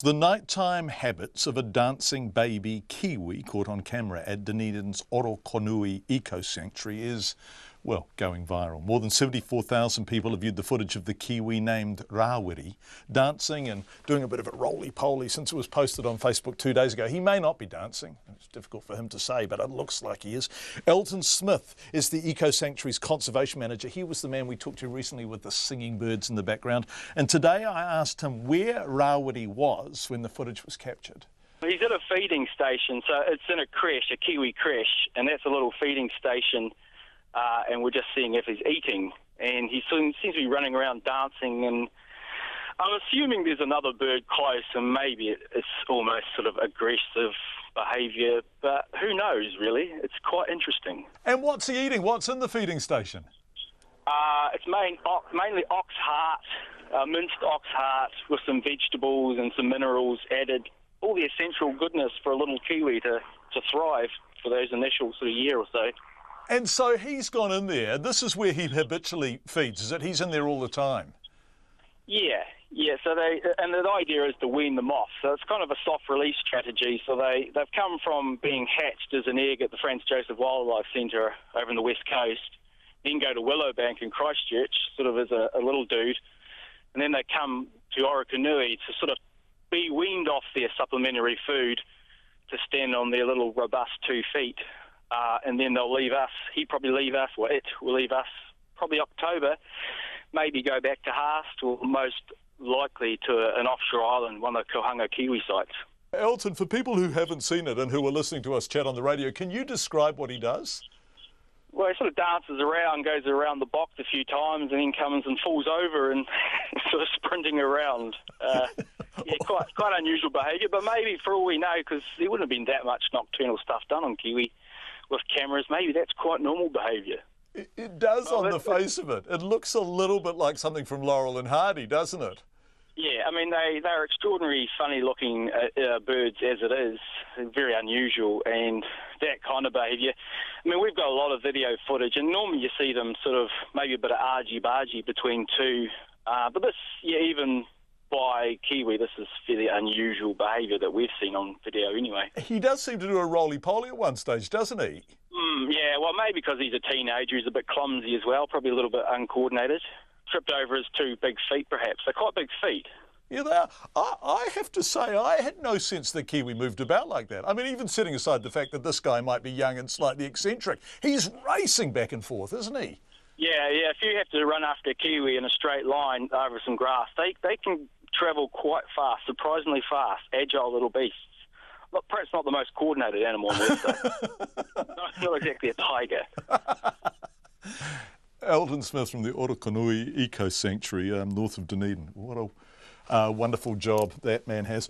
The nighttime habits of a dancing baby kiwi caught on camera at Dunedin's Orokonui Ecosanctuary is, well, going viral. More than 74,000 people have viewed the footage of the kiwi named Rawiri dancing and doing a bit of a roly-poly since it was posted on Facebook 2 days ago. He may not be dancing. It's difficult for him to say, but it looks like he is. Elton Smith is the Ecosanctuary's conservation manager. He was the man we talked to recently with the singing birds in the background. And today I asked him where Rawiri was when the footage was captured. He's at a feeding station, so it's in a creche, a kiwi creche, and that's a little feeding station. And we're just seeing if he's eating, and he seems to be running around dancing, and I'm assuming there's another bird close, and maybe it's almost sort of aggressive behaviour, but who knows, really? It's quite interesting. And what's he eating? What's in the feeding station? It's mainly ox heart, minced ox heart with some vegetables and some minerals added, all the essential goodness for a little kiwi to thrive for those initial sort of year or so. And so he's gone in there. This is where he habitually feeds, is it? He's in there all the time. Yeah. So the idea is to wean them off. So it's kind of a soft release strategy. So they've come from being hatched as an egg at the Franz Joseph Wildlife Centre over on the West Coast, then go to Willowbank in Christchurch, sort of as a little dude, and then they come to Orokonui to sort of be weaned off their supplementary food to stand on their little robust 2 feet. And then they'll leave us. He'll probably leave us, well, it will leave us probably October, maybe go back to Haast, or most likely to an offshore island, one of the Kohanga kiwi sites. Elton, for people who haven't seen it and who are listening to us chat on the radio, can you describe what he does? Well, he sort of dances around, goes around the box a few times, and then comes and falls over and sort of sprinting around. Quite unusual behaviour, but maybe for all we know, because there wouldn't have been that much nocturnal stuff done on kiwi with cameras, maybe that's quite normal behaviour. It does on the face of it. It looks a little bit like something from Laurel and Hardy, doesn't it? Yeah, I mean, they're extraordinary, funny-looking birds as it is, very unusual, and that kind of behaviour. I mean, we've got a lot of video footage, and normally you see them sort of maybe a bit of argy-bargy between two, but this, even by kiwi, this is fairly unusual behaviour that we've seen on video anyway. He does seem to do a roly-poly at one stage, doesn't he? Yeah, well, maybe because he's a teenager, he's a bit clumsy as well, probably a little bit uncoordinated. Tripped over his 2 big feet, perhaps. They're quite big feet. Yeah, they are. I have to say, I had no sense that kiwi moved about like that. I mean, even setting aside the fact that this guy might be young and slightly eccentric, he's racing back and forth, isn't he? Yeah, if you have to run after a kiwi in a straight line over some grass, they can travel quite fast, surprisingly fast, agile little beasts. Look, perhaps not the most coordinated animal on Earth, though. Not exactly a tiger. Elton Smith from the Orokonui Ecosanctuary north of Dunedin. What a wonderful job that man has.